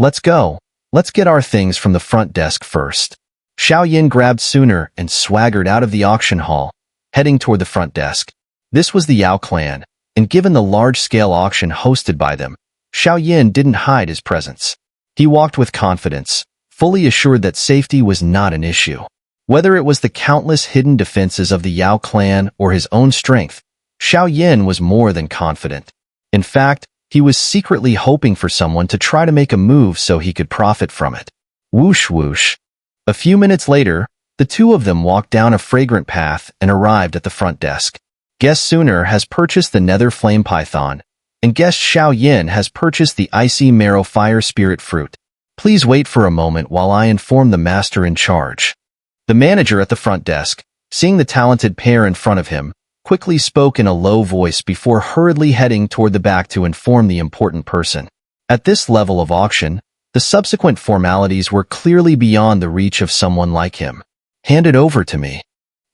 Let's go. Let's get our things from the front desk first. Xiao Yin grabbed Xun'er and swaggered out of the auction hall, heading toward the front desk. This was the Yao clan, and given the large-scale auction hosted by them, Xiao Yin didn't hide his presence. He walked with confidence, fully assured that safety was not an issue. Whether it was the countless hidden defenses of the Yao clan or his own strength, Xiao Yin was more than confident. In fact, he was secretly hoping for someone to try to make a move so he could profit from it. Whoosh whoosh. A few minutes later, the two of them walked down a fragrant path and arrived at the front desk. Guest Xun'er has purchased the Nether Flame Python, and Guest Xiao Yin has purchased the Icy Marrow Fire Spirit Fruit. Please wait for a moment while I inform the master in charge. The manager at the front desk, seeing the talented pair in front of him, quickly spoke in a low voice before hurriedly heading toward the back to inform the important person. At this level of auction, the subsequent formalities were clearly beyond the reach of someone like him. Hand it over to me.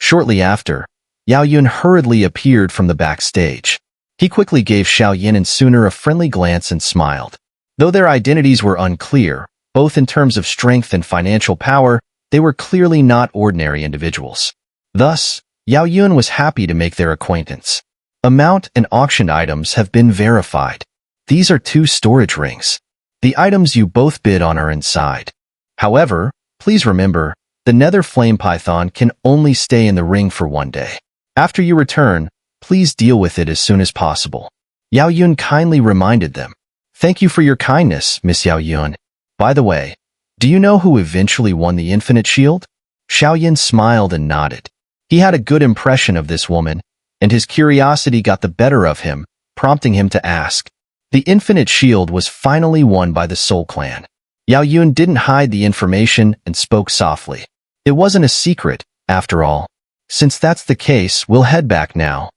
Shortly after, Yao Yun hurriedly appeared from the backstage. He quickly gave Xiao Yin and Xun'er a friendly glance and smiled. Though their identities were unclear, both in terms of strength and financial power, they were clearly not ordinary individuals. Thus, Yao Yun was happy to make their acquaintance. Amount and auctioned items have been verified. These are 2 storage rings. The items you both bid on are inside. However, please remember, the Nether Flame Python can only stay in the ring for 1 day. After you return, please deal with it as soon as possible. Yao Yun kindly reminded them. Thank you for your kindness, Miss Yao Yun. By the way, do you know who eventually won the Infinite Shield? Xiao Yin smiled and nodded. He had a good impression of this woman, and his curiosity got the better of him, prompting him to ask. The Infinite Shield was finally won by the Soul Clan. Yao Yun didn't hide the information and spoke softly. It wasn't a secret, after all. Since that's the case, we'll head back now.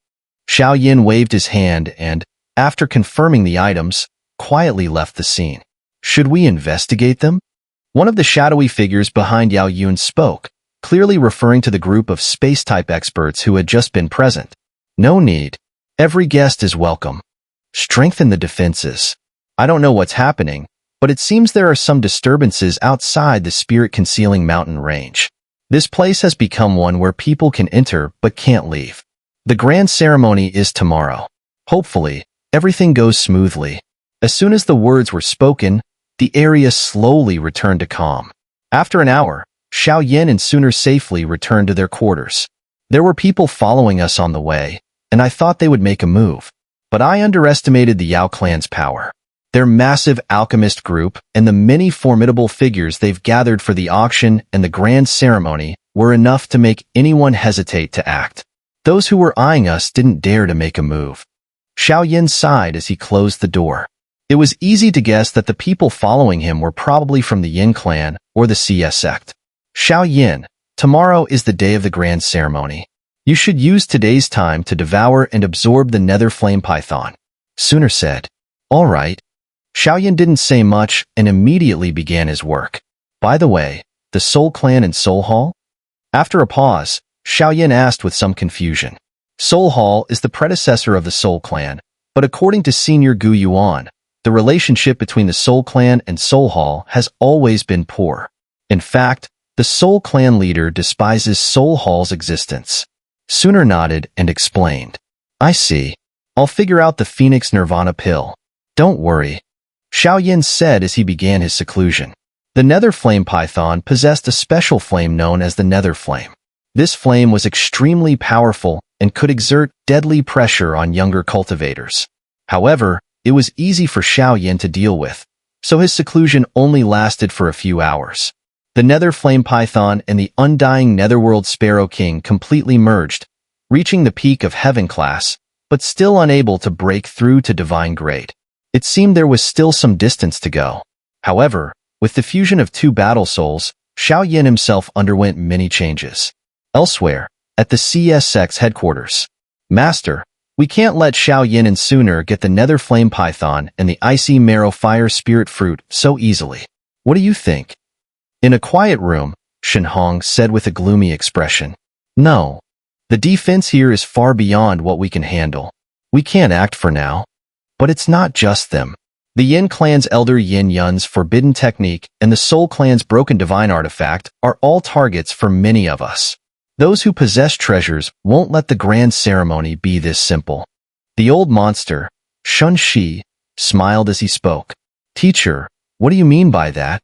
Xiao Yin waved his hand and, after confirming the items, quietly left the scene. Should we investigate them? One of the shadowy figures behind Yao Yun spoke, clearly referring to the group of space-type experts who had just been present. No need. Every guest is welcome. Strengthen the defenses. I don't know what's happening, but it seems there are some disturbances outside the spirit-concealing mountain range. This place has become one where people can enter but can't leave. The grand ceremony is tomorrow. Hopefully, everything goes smoothly. As soon as the words were spoken, the area slowly returned to calm. After an hour, Xiao Yin and Xun'er safely returned to their quarters. There were people following us on the way, and I thought they would make a move. But I underestimated the Yao clan's power. Their massive alchemist group and the many formidable figures they've gathered for the auction and the grand ceremony were enough to make anyone hesitate to act. Those who were eyeing us didn't dare to make a move. Xiao Yin sighed as he closed the door. It was easy to guess that the people following him were probably from the Yin clan or the CS sect. Xiao Yin, tomorrow is the day of the grand ceremony. You should use today's time to devour and absorb the Nether Flame Python. Xun'er said. All right. Xiao Yin didn't say much and immediately began his work. By the way, the Soul Clan and Soul Hall? After a pause, Xiao Yin asked with some confusion. Soul Hall is the predecessor of the Soul Clan, but according to Senior Gu Yuan, the relationship between the Soul Clan and Soul Hall has always been poor. In fact, the Soul Clan leader despises Soul Hall's existence. Xun'er nodded and explained. I see. I'll figure out the Phoenix Nirvana pill. Don't worry. Xiao Yin said as he began his seclusion. The Nether Flame Python possessed a special flame known as the Nether Flame. This flame was extremely powerful and could exert deadly pressure on younger cultivators. However, it was easy for Xiao Yin to deal with, so his seclusion only lasted for a few hours. The Nether Flame Python and the undying Netherworld Sparrow King completely merged, reaching the peak of heaven class, but still unable to break through to divine grade. It seemed there was still some distance to go. However, with the fusion of 2 battle souls, Xiao Yin himself underwent many changes. Elsewhere, at the CSX headquarters. Master, we can't let Xiao Yin and Xun'er get the Nether Flame Python and the Icy Marrow Fire Spirit Fruit so easily. What do you think? In a quiet room, Shenhong said with a gloomy expression. No. The defense here is far beyond what we can handle. We can't act for now. But it's not just them. The Yin clan's Elder Yin Yun's forbidden technique and the Soul clan's broken divine artifact are all targets for many of us. Those who possess treasures won't let the grand ceremony be this simple. The old monster, Xun'er, smiled as he spoke. Teacher, what do you mean by that?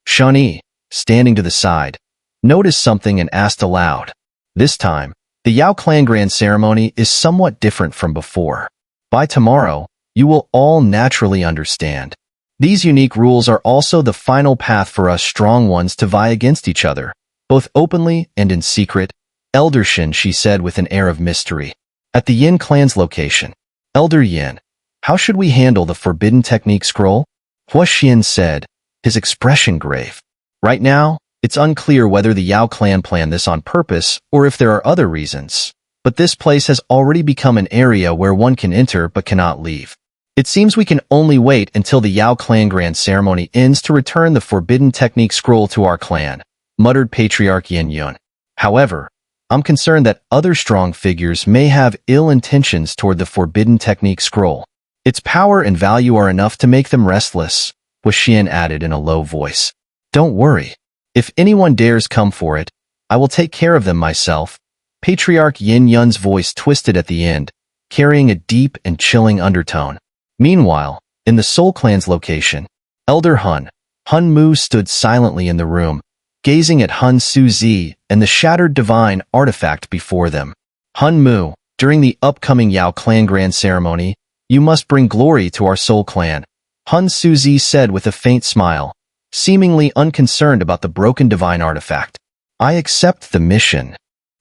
Xun'er, standing to the side, noticed something and asked aloud. This time, the Yao clan grand ceremony is somewhat different from before. By tomorrow, you will all naturally understand. These unique rules are also the final path for us strong ones to vie against each other, both openly and in secret, Elder Shin, she said with an air of mystery. At the Yin clan's location, Elder Yin, how should we handle the forbidden technique scroll? Hua Xian said, his expression grave. Right now, it's unclear whether the Yao clan planned this on purpose or if there are other reasons, but this place has already become an area where one can enter but cannot leave. It seems we can only wait until the Yao clan grand ceremony ends to return the forbidden technique scroll to our clan, muttered Patriarch Yin Yun. However, I'm concerned that other strong figures may have ill intentions toward the forbidden technique scroll. Its power and value are enough to make them restless, Hua Xian added in a low voice. Don't worry. If anyone dares come for it, I will take care of them myself. Patriarch Yin Yun's voice twisted at the end, carrying a deep and chilling undertone. Meanwhile, in the Soul clan's location, Elder Hun Mu stood silently in the room, gazing at Hun Suzi and the shattered divine artifact before them. Hun Mu, during the upcoming Yao clan grand ceremony, you must bring glory to our Soul clan, Hun Suzi said with a faint smile, seemingly unconcerned about the broken divine artifact. I accept the mission.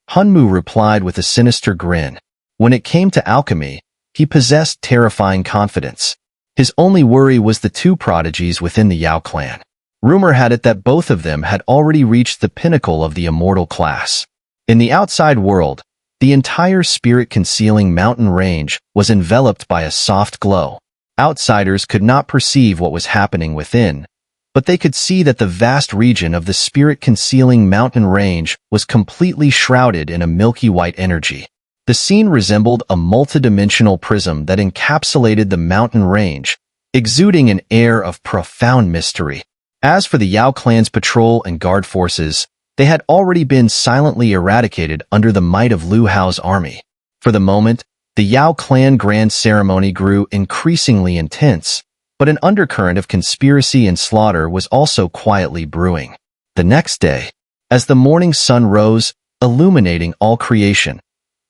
Hun Mu replied with a sinister grin. When it came to alchemy, he possessed terrifying confidence. His only worry was the two prodigies within the Yao clan. Rumor had it that both of them had already reached the pinnacle of the immortal class. In the outside world, the entire spirit-concealing mountain range was enveloped by a soft glow. Outsiders could not perceive what was happening within, but they could see that the vast region of the spirit-concealing mountain range was completely shrouded in a milky white energy. The scene resembled a multidimensional prism that encapsulated the mountain range, exuding an air of profound mystery. As for the Yao clan's patrol and guard forces, they had already been silently eradicated under the might of Lu Hao's army. For the moment, the Yao clan grand ceremony grew increasingly intense, but an undercurrent of conspiracy and slaughter was also quietly brewing. The next day, as the morning sun rose, illuminating all creation,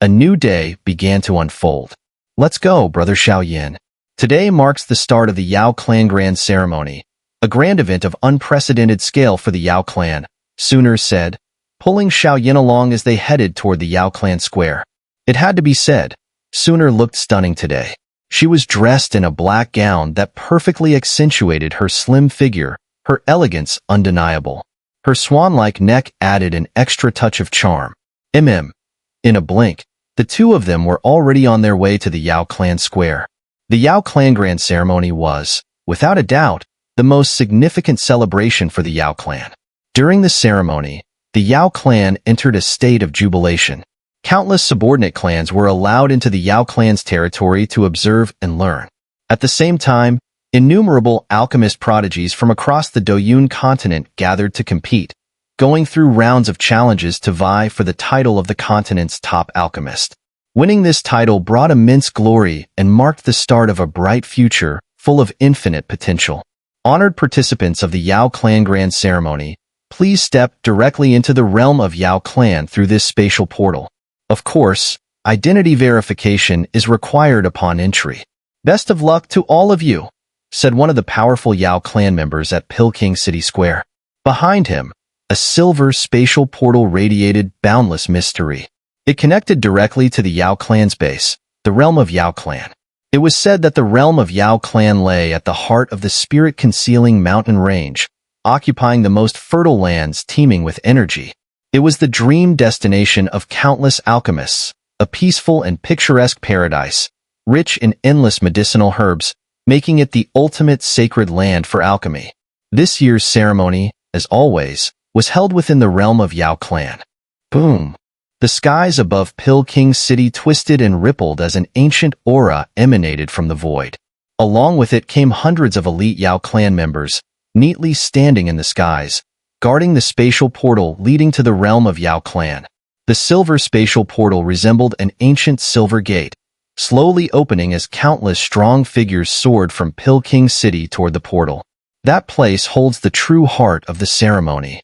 a new day began to unfold. Let's go, Brother Xiao. Today marks the start of the Yao clan grand ceremony, a grand event of unprecedented scale for the Yao clan, Xun'er said, pulling Xiao along as they headed toward the Yao clan square. It had to be said, Xun'er looked stunning today. She was dressed in a black gown that perfectly accentuated her slim figure, her elegance undeniable. Her swan-like neck added an extra touch of charm. In a blink, the two of them were already on their way to the Yao clan square. The Yao clan grand ceremony was, without a doubt, the most significant celebration for the Yao clan. During the ceremony, the Yao clan entered a state of jubilation. Countless subordinate clans were allowed into the Yao clan's territory to observe and learn. At the same time, innumerable alchemist prodigies from across the Doyun continent gathered to compete, going through rounds of challenges to vie for the title of the continent's top alchemist. Winning this title brought immense glory and marked the start of a bright future full of infinite potential. Honored participants of the Yao clan grand ceremony, please step directly into the realm of Yao clan through this spatial portal. Of course, identity verification is required upon entry. Best of luck to all of you, said one of the powerful Yao clan members at Peking City Square. Behind him, a silver spatial portal radiated boundless mystery. It connected directly to the Yao clan's base, the realm of Yao clan. It was said that the realm of Yao clan lay at the heart of the spirit-concealing mountain range, occupying the most fertile lands teeming with energy. It was the dream destination of countless alchemists, a peaceful and picturesque paradise, rich in endless medicinal herbs, making it the ultimate sacred land for alchemy. This year's ceremony, as always, was held within the realm of Yao clan. Boom! The skies above Peking City twisted and rippled as an ancient aura emanated from the void. Along with it came hundreds of elite Yao clan members, neatly standing in the skies, guarding the spatial portal leading to the realm of Yao clan. The silver spatial portal resembled an ancient silver gate, slowly opening as countless strong figures soared from Peking City toward the portal. That place holds the true heart of the ceremony.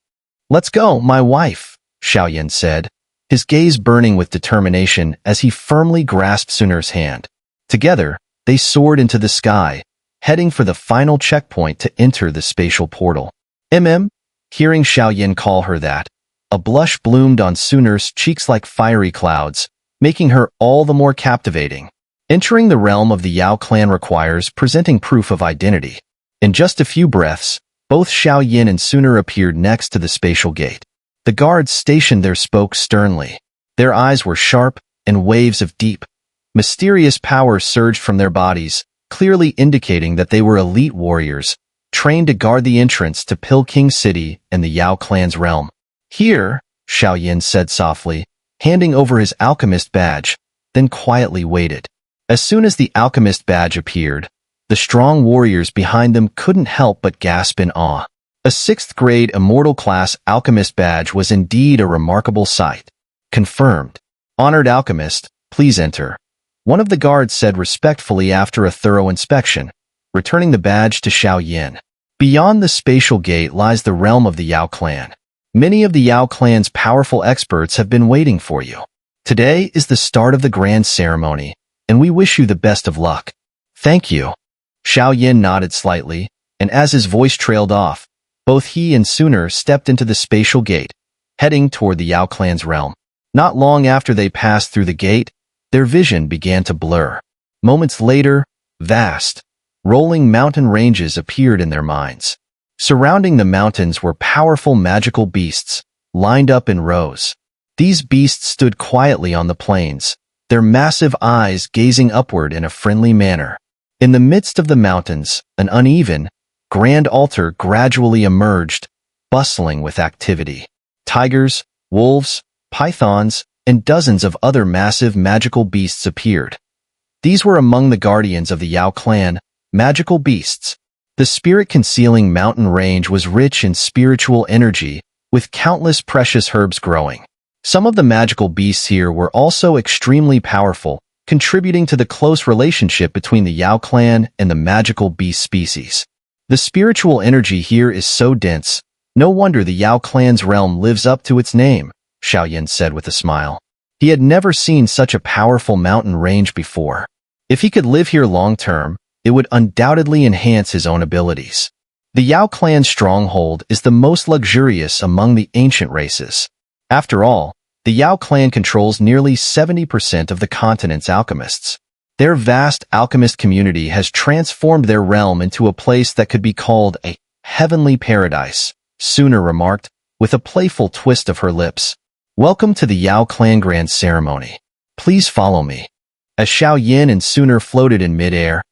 "Let's go, my wife," Xiao said, his gaze burning with determination as he firmly grasped Xun'er's hand. Together, they soared into the sky, heading for the final checkpoint to enter the spatial portal. Hearing Xiao call her that, a blush bloomed on Xun'er's cheeks like fiery clouds, making her all the more captivating. Entering the realm of the Yao clan requires presenting proof of identity. In just a few breaths, both Xiao and Xun'er appeared next to the spatial gate. The guards stationed there spoke sternly. Their eyes were sharp, and waves of deep, mysterious power surged from their bodies, clearly indicating that they were elite warriors, trained to guard the entrance to Peking City and the Yao clan's realm. "Here," Xiao said softly, handing over his alchemist badge, then quietly waited. As soon as the alchemist badge appeared, the strong warriors behind them couldn't help but gasp in awe. A 6th-grade immortal class alchemist badge was indeed a remarkable sight. "Confirmed. Honored alchemist, please enter," one of the guards said respectfully after a thorough inspection, returning the badge to Xiao. Beyond the spatial gate lies the realm of the Yao clan. Many of the Yao clan's powerful experts have been waiting for you. Today is the start of the grand ceremony, and we wish you the best of luck. "Thank you." Xiao nodded slightly, and as his voice trailed off, both he and Xun'er stepped into the spatial gate, heading toward the Yao clan's realm. Not long after they passed through the gate, their vision began to blur. Moments later, vast, rolling mountain ranges appeared in their minds. Surrounding the mountains were powerful magical beasts, lined up in rows. These beasts stood quietly on the plains, their massive eyes gazing upward in a friendly manner. In the midst of the mountains, an uneven, grand altar gradually emerged, bustling with activity. Tigers, wolves, pythons, and dozens of other massive magical beasts appeared. These were among the guardians of the Yao clan, magical beasts. The spirit-concealing mountain range was rich in spiritual energy, with countless precious herbs growing. Some of the magical beasts here were also extremely powerful, contributing to the close relationship between the Yao clan and the magical beast species. "The spiritual energy here is so dense, no wonder the Yao clan's realm lives up to its name," Xiao said with a smile. He had never seen such a powerful mountain range before. If he could live here long-term, it would undoubtedly enhance his own abilities. The Yao clan stronghold is the most luxurious among the ancient races. After all, the Yao clan controls nearly 70% of the continent's alchemists. Their vast alchemist community has transformed their realm into a place that could be called a heavenly paradise, Xun'er remarked, with a playful twist of her lips. "Welcome to the Yao clan grand ceremony. Please follow me." As Xiao and Xun'er floated in midair,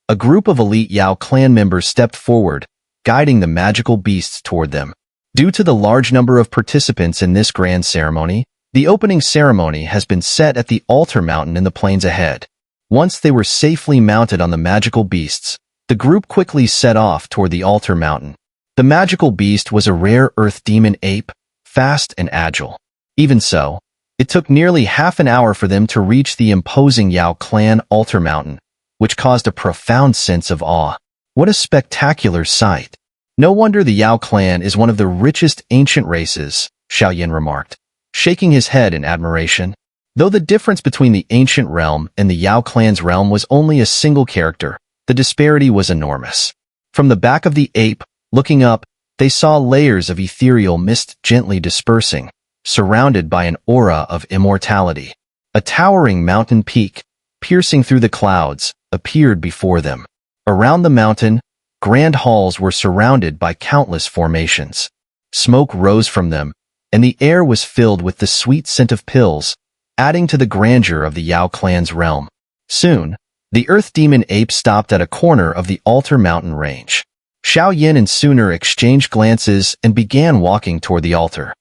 a group of elite Yao clan members stepped forward, guiding the magical beasts toward them. Due to the large number of participants in this grand ceremony, the opening ceremony has been set at the altar mountain in the plains ahead. Once they were safely mounted on the magical beasts, the group quickly set off toward the altar mountain. The magical beast was a rare earth demon ape, fast and agile. Even so, it took nearly half an hour for them to reach the imposing Yao clan altar mountain, which caused a profound sense of awe. What a spectacular sight! No wonder the Yao clan is one of the richest ancient races, Xiao remarked, shaking his head in admiration. Though the difference between the ancient realm and the Yao clan's realm was only a single character, the disparity was enormous. From the back of the ape, looking up, they saw layers of ethereal mist gently dispersing, surrounded by an aura of immortality. A towering mountain peak, piercing through the clouds, appeared before them. Around the mountain, grand halls were surrounded by countless formations. Smoke rose from them, and the air was filled with the sweet scent of pills, adding to the grandeur of the Yao clan's realm. Soon, the earth demon ape stopped at a corner of the altar mountain range. Xiao and Xun'er exchanged glances and began walking toward the altar.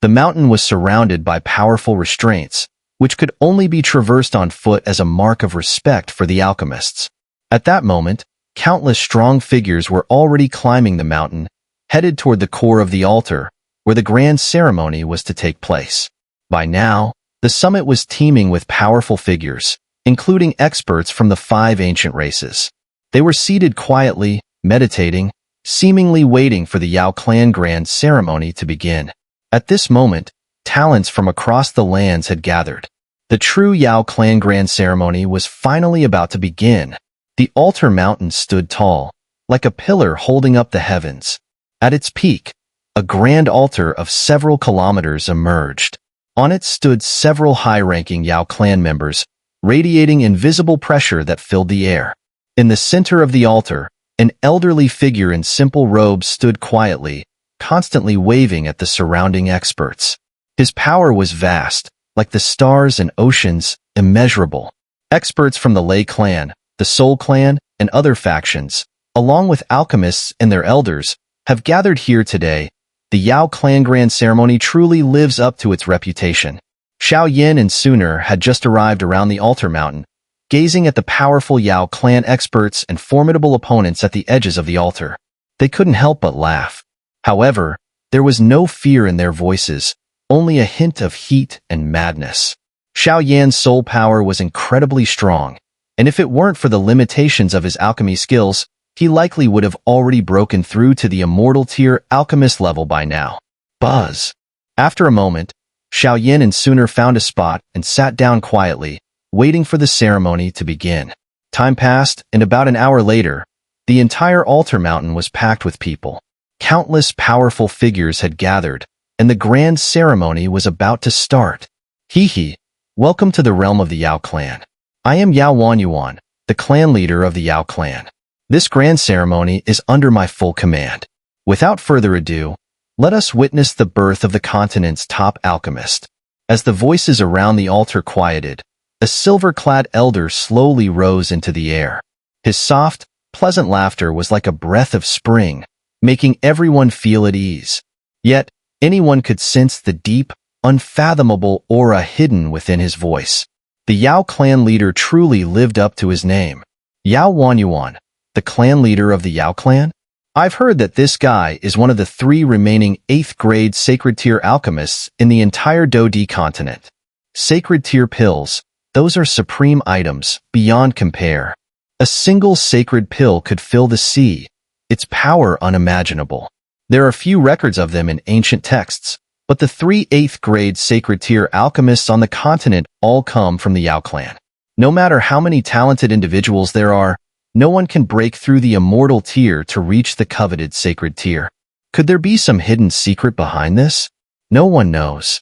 The mountain was surrounded by powerful restraints, which could only be traversed on foot as a mark of respect for the alchemists. At that moment, Countless strong figures were already climbing the mountain, headed toward the core of the altar, where the grand ceremony was to take place. By now, the summit was teeming with powerful figures, including experts from the 5 ancient races. They were seated quietly, meditating, seemingly waiting for the Xiao clan grand ceremony to begin. At this moment, talents from across the lands had gathered. The true Xiao clan grand ceremony was finally about to begin. The altar mountain stood tall, like a pillar holding up the heavens. At its peak, a grand altar of several kilometers emerged. On it stood several high-ranking Xiao clan members, radiating invisible pressure that filled the air. In the center of the altar, an elderly figure in simple robes stood quietly, constantly waving at the surrounding experts. His power was vast, like the stars and oceans, immeasurable. Experts from the Lei clan, the Soul clan, and other factions, along with alchemists and their elders, have gathered here today. The Xiao clan grand ceremony truly lives up to its reputation. Xiao and Xun'er had just arrived around the altar mountain, gazing at the powerful Xiao clan experts and formidable opponents at the edges of the altar. They couldn't help but laugh. However, there was no fear in their voices, only a hint of heat and madness. Xiao's soul power was incredibly strong, and if it weren't for the limitations of his alchemy skills, he likely would have already broken through to the immortal tier alchemist level by now. Buzz. After a moment, Xiao and Xun'er found a spot and sat down quietly, waiting for the ceremony to begin. Time passed, and about an hour later, the entire altar mountain was packed with people. Countless powerful figures had gathered, and the grand ceremony was about to start. Hee, welcome to the realm of the Xiao clan. I am Yao Wanyuan, the clan leader of the Xiao clan. This grand ceremony is under my full command. Without further ado, let us witness the birth of the continent's top alchemist. As the voices around the altar quieted, a silver-clad elder slowly rose into the air. His soft, pleasant laughter was like a breath of spring, making everyone feel at ease. Yet, anyone could sense the deep, unfathomable aura hidden within his voice. The Xiao clan leader truly lived up to his name. Yao Wanyuan, the clan leader of the Xiao clan? I've heard that this guy is one of the 3 remaining 8th grade sacred tier alchemists in the entire Dodi continent. Sacred tier pills, those are supreme items, beyond compare. A single sacred pill could fill the sea, its power unimaginable. There are few records of them in ancient texts, but the 3 8th grade sacred tier alchemists on the continent all come from the Xiao clan. No matter how many talented individuals there are, no one can break through the immortal tier to reach the coveted sacred tier. Could there be some hidden secret behind this? No one knows.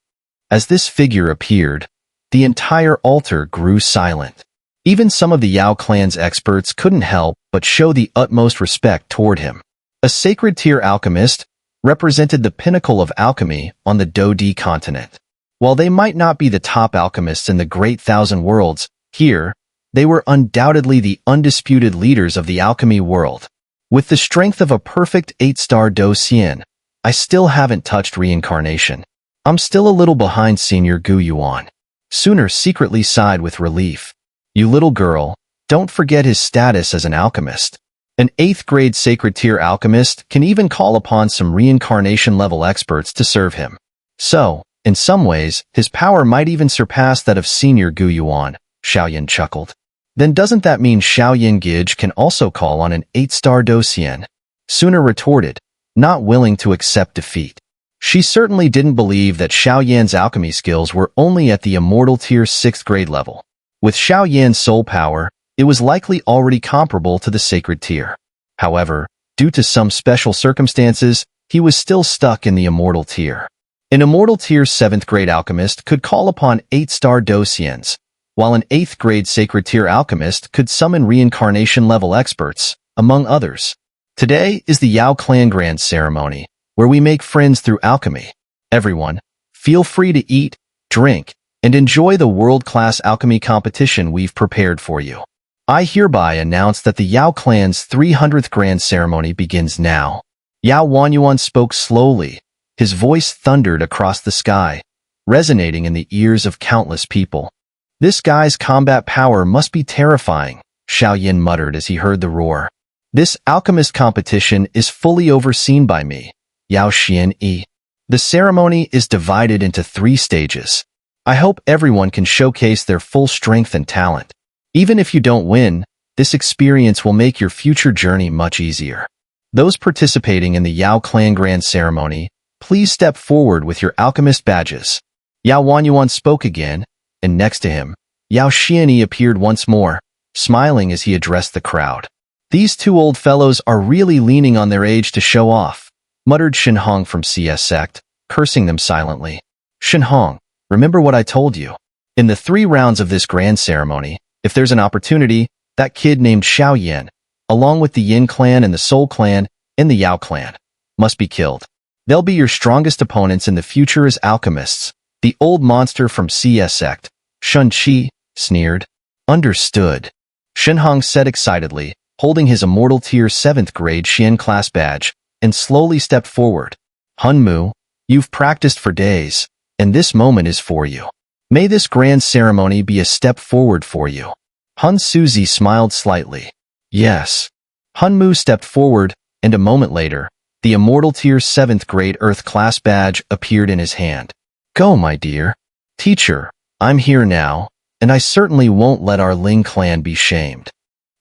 As this figure appeared, the entire altar grew silent. Even some of the Xiao clan's experts couldn't help but show the utmost respect toward him. A sacred tier alchemist represented the pinnacle of alchemy on the Dodi continent. While they might not be the top alchemists in the Great Thousand Worlds, here, they were undoubtedly the undisputed leaders of the alchemy world. With the strength of a perfect 8-star Do Xian, I still haven't touched reincarnation. I'm still a little behind Senior Gu Yuan. Xun'er secretly sighed with relief. You little girl, don't forget his status as an alchemist. An 8th grade sacred tier alchemist can even call upon some reincarnation level experts to serve him. So, in some ways, his power might even surpass that of Senior Gu Yuan, Xiao chuckled. Then doesn't that mean Xiao Gij can also call on an 8-star Do Xian? Xun'er retorted, not willing to accept defeat. She certainly didn't believe that Xiao's alchemy skills were only at the immortal tier 6th grade level. With Xiao's soul power, it was likely already comparable to the sacred tier. However, due to some special circumstances, he was still stuck in the immortal tier. An immortal tier 7th grade alchemist could call upon 8-star Do Xians, while an 8th grade sacred tier alchemist could summon reincarnation level experts, among others. Today is the Xiao clan grand ceremony, where we make friends through alchemy. Everyone, feel free to eat, drink, and enjoy the world-class alchemy competition we've prepared for you. I hereby announce that the Xiao clan's 300th grand ceremony begins now. Yao Wanyuan spoke slowly. His voice thundered across the sky, resonating in the ears of countless people. This guy's combat power must be terrifying, Xiao muttered as he heard the roar. This alchemist competition is fully overseen by me, Yao Xian'e. The ceremony is divided into 3 stages. I hope everyone can showcase their full strength and talent. Even if you don't win, this experience will make your future journey much easier. Those participating in the Yao Clan Grand Ceremony, please step forward with your alchemist badges. Yao Wanyuan spoke again, and next to him, Yao Xian'e appeared once more, smiling as he addressed the crowd. These 2 old fellows are really leaning on their age to show off, muttered Xun'er from CS sect, cursing them silently. Xun'er, remember what I told you. In the 3 rounds of this grand ceremony, if there's an opportunity, that kid named Xiao, along with the Yin clan and the Soul clan and the Yao clan, must be killed. They'll be your strongest opponents in the future as alchemists. The old monster from CS sect, Shun-Chi, sneered. Understood. Xun'er said excitedly, holding his immortal tier 7th grade Xian class badge, and slowly stepped forward. Hunmu, you've practiced for days, and this moment is for you. May this grand ceremony be a step forward for you. Hun Suzi smiled slightly. Yes. Hunmu stepped forward, and a moment later, the immortal tier 7th grade Earth class badge appeared in his hand. Go, my dear. Teacher, I'm here now, and I certainly won't let our Ling clan be shamed.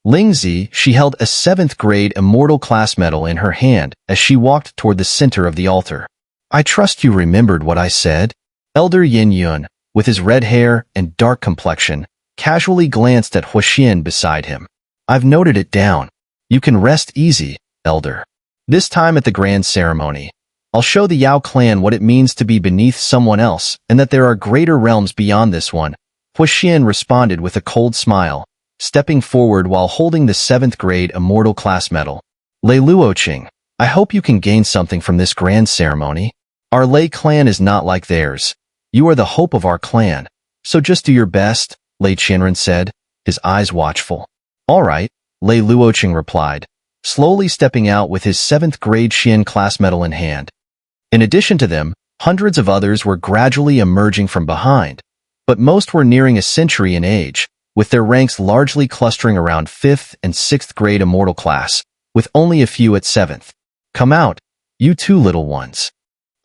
Lingzi, she held a 7th grade immortal class medal in her hand as she walked toward the center of the altar. I trust you remembered what I said. Elder Yin Yun, with his red hair and dark complexion, casually glanced at Huaxian beside him. I've noted it down. You can rest easy, Elder. This time at the grand ceremony, I'll show the Yao clan what it means to be beneath someone else and that there are greater realms beyond this one. Huaxian responded with a cold smile, stepping forward while holding the 7th grade immortal class medal. Lei Luoqing, I hope you can gain something from this grand ceremony. Our Lei clan is not like theirs. You are the hope of our clan, so just do your best, Lei Qianren said, his eyes watchful. All right, Lei Luoqing replied, slowly stepping out with his 7th grade Xian class medal in hand. In addition to them, hundreds of others were gradually emerging from behind, but most were nearing a century in age, with their ranks largely clustering around 5th and 6th grade immortal class, with only a few at 7th. Come out, you 2 little ones.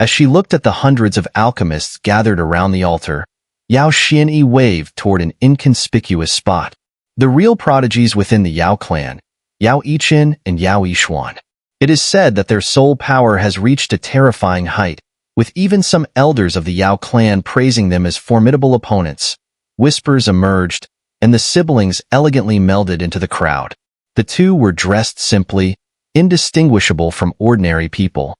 As she looked at the hundreds of alchemists gathered around the altar, Yao Xian'e waved toward an inconspicuous spot. The real prodigies within the Yao clan, Yao Yichen and Yao Yishuan. It is said that their soul power has reached a terrifying height, with even some elders of the Yao clan praising them as formidable opponents. Whispers emerged, and the siblings elegantly melded into the crowd. The 2 were dressed simply, indistinguishable from ordinary people,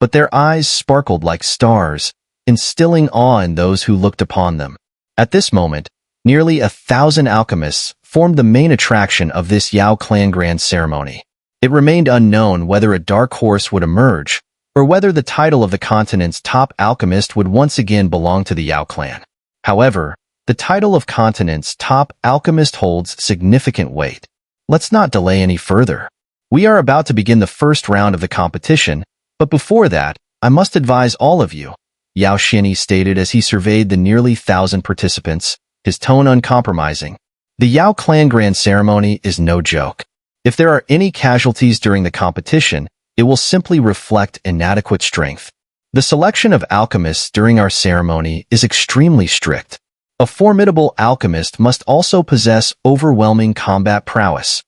but their eyes sparkled like stars, instilling awe in those who looked upon them. At this moment, nearly 1,000 alchemists formed the main attraction of this Yao clan grand ceremony. It remained unknown whether a dark horse would emerge, or whether the title of the continent's top alchemist would once again belong to the Yao clan. However, the title of continent's top alchemist holds significant weight. Let's not delay any further. We are about to begin the first round of the competition, but before that, I must advise all of you, Yao Xian'e stated as he surveyed the nearly 1,000 participants, his tone uncompromising. The Yao clan grand ceremony is no joke. If there are any casualties during the competition, it will simply reflect inadequate strength. The selection of alchemists during our ceremony is extremely strict. A formidable alchemist must also possess overwhelming combat prowess.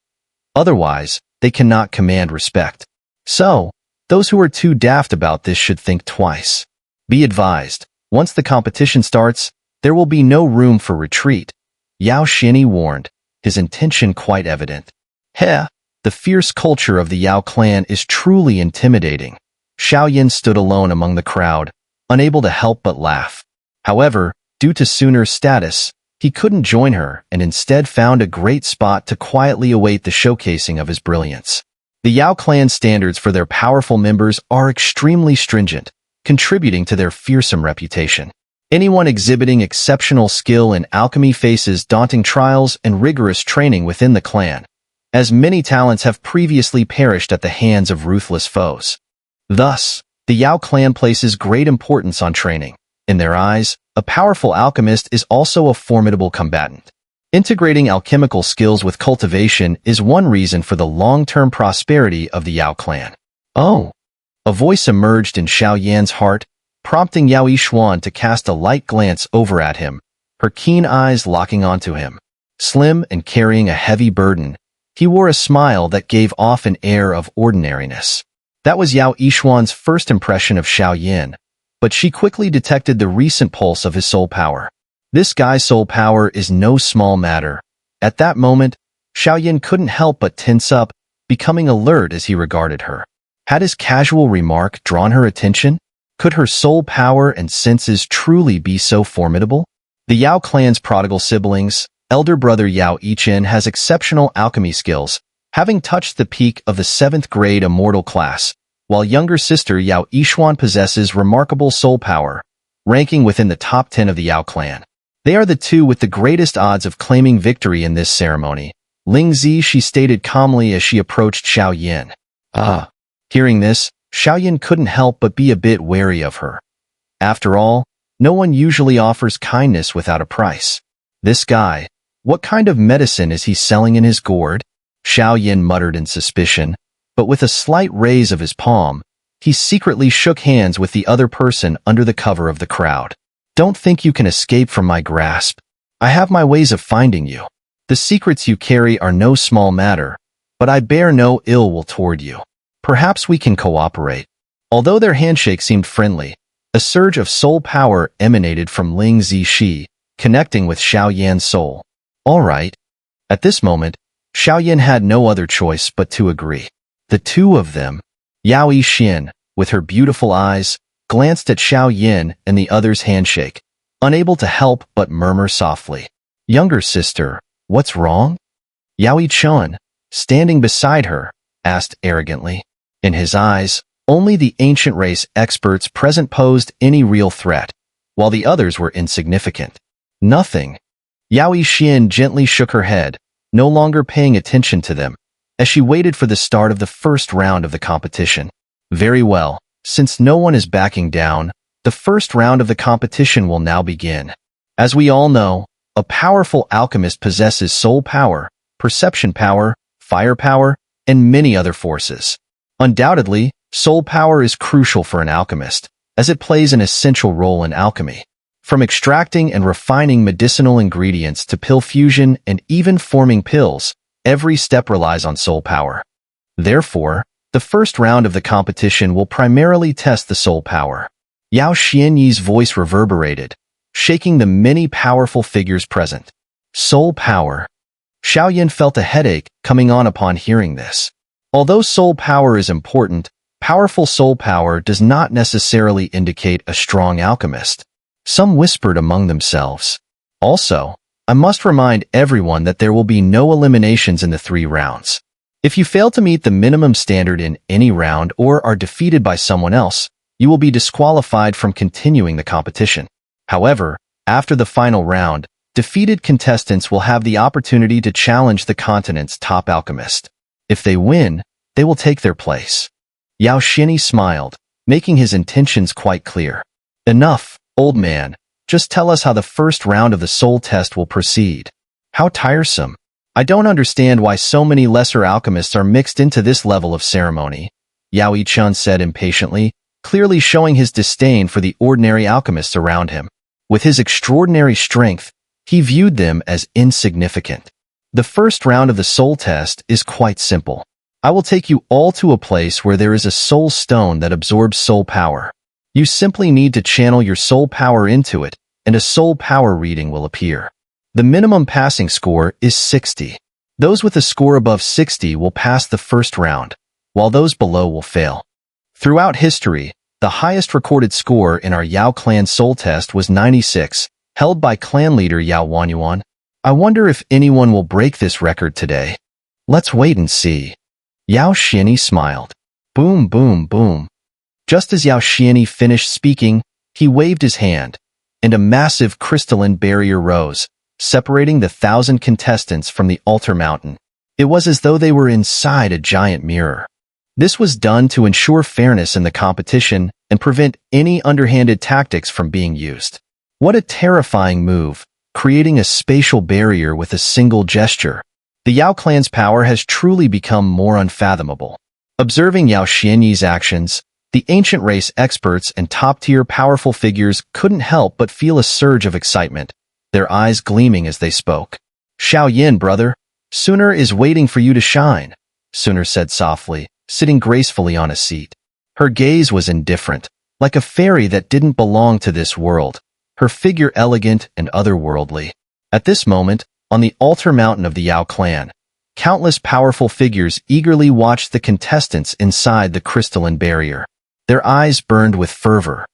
Otherwise, they cannot command respect. So, those who are too daft about this should think twice. Be advised, once the competition starts, there will be no room for retreat. Yao Xian'e warned, his intention quite evident. Heh, the fierce culture of the Yao clan is truly intimidating. Xiao stood alone among the crowd, unable to help but laugh. However, due to Xun'er's status, he couldn't join her and instead found a great spot to quietly await the showcasing of his brilliance. The Yao clan standards for their powerful members are extremely stringent, contributing to their fearsome reputation. Anyone exhibiting exceptional skill in alchemy faces daunting trials and rigorous training within the clan, as many talents have previously perished at the hands of ruthless foes. Thus, the Yao clan places great importance on training. In their eyes, a powerful alchemist is also a formidable combatant. Integrating alchemical skills with cultivation is one reason for the long-term prosperity of the Yao clan. Oh! A voice emerged in Xiao Yan's heart, prompting Yao Yishuan to cast a light glance over at him, her keen eyes locking onto him. Slim and carrying a heavy burden, he wore a smile that gave off an air of ordinariness. That was Yao Yishuan's first impression of Xiao Yan, but she quickly detected the recent pulse of his soul power. This guy's soul power is no small matter. At that moment, Xiao Yan couldn't help but tense up, becoming alert as he regarded her. Had his casual remark drawn her attention? Could her soul power and senses truly be so formidable? The Yao clan's prodigal siblings, elder brother Yao Yichen has exceptional alchemy skills, having touched the peak of the 7th grade immortal class, while younger sister Yao Yishuan possesses remarkable soul power, ranking within the top 10 of the Yao clan. They are the two with the greatest odds of claiming victory in this ceremony. Ling Zi, she stated calmly as she approached Xiao Yan. Hearing this, Xiao Yan couldn't help but be a bit wary of her. After all, no one usually offers kindness without a price. This guy, what kind of medicine is he selling in his gourd? Xiao Yan muttered in suspicion, but with a slight raise of his palm, he secretly shook hands with the other person under the cover of the crowd. Don't think you can escape from my grasp. I have my ways of finding you. The secrets you carry are no small matter, but I bear no ill will toward you. Perhaps we can cooperate. Although their handshake seemed friendly, a surge of soul power emanated from Ling Zishi, connecting with Xiao Yan's soul. All right. At this moment, Xiao Yan had no other choice but to agree. The two of them, Yao Yixin, with her beautiful eyes, glanced at Xiao Yan and the other's handshake, unable to help but murmur softly. Younger sister, what's wrong? Yao Yichun, standing beside her, asked arrogantly. In his eyes, only the ancient race experts present posed any real threat, while the others were insignificant. Nothing. Yao Yixin gently shook her head, no longer paying attention to them, as she waited for the start of the first round of the competition. Very well, since no one is backing down, the first round of the competition will now begin. As we all know, a powerful alchemist possesses soul power, perception power, fire power, and many other forces. Undoubtedly, soul power is crucial for an alchemist, as it plays an essential role in alchemy. From extracting and refining medicinal ingredients to pill fusion and even forming pills, every step relies on soul power. Therefore, the first round of the competition will primarily test the soul power. Yao Xianyi's voice reverberated, shaking the many powerful figures present. Soul power. Xiao Yan felt a headache coming on upon hearing this. Although soul power is important, powerful soul power does not necessarily indicate a strong alchemist. Some whispered among themselves. Also, I must remind everyone that there will be no eliminations in the 3 rounds. If you fail to meet the minimum standard in any round or are defeated by someone else, you will be disqualified from continuing the competition. However, after the final round, defeated contestants will have the opportunity to challenge the continent's top alchemist. If they win, they will take their place. Yao Xinyi smiled, making his intentions quite clear. Enough, old man. Just tell us how the first round of the soul test will proceed. How tiresome. I don't understand why so many lesser alchemists are mixed into this level of ceremony, Yao Yichun said impatiently, clearly showing his disdain for the ordinary alchemists around him. With his extraordinary strength, he viewed them as insignificant. The first round of the soul test is quite simple. I will take you all to a place where there is a soul stone that absorbs soul power. You simply need to channel your soul power into it, and a soul power reading will appear. The minimum passing score is 60. Those with a score above 60 will pass the first round, while those below will fail. Throughout history, the highest recorded score in our Yao clan soul test was 96, held by clan leader Yao Wanyuan. I wonder if anyone will break this record today. Let's wait and see. Yao Xianyi smiled. Boom, boom, boom. Just as Yao Xianyi finished speaking, he waved his hand, and a massive crystalline barrier rose, separating the 1,000 contestants from the altar mountain. It was as though they were inside a giant mirror. This was done to ensure fairness in the competition and prevent any underhanded tactics from being used. What a terrifying move, creating a spatial barrier with a single gesture. The Yao clan's power has truly become more unfathomable. Observing Yao Xianyi's actions, the ancient race experts and top-tier powerful figures couldn't help but feel a surge of excitement, their eyes gleaming as they spoke. "Xiao Yin, brother, Xun'er is waiting for you to shine," Xun'er said softly, sitting gracefully on a seat. Her gaze was indifferent, like a fairy that didn't belong to this world, her figure elegant and otherworldly. At this moment, on the altar mountain of the Yao clan, countless powerful figures eagerly watched the contestants inside the crystalline barrier. Their eyes burned with fervor,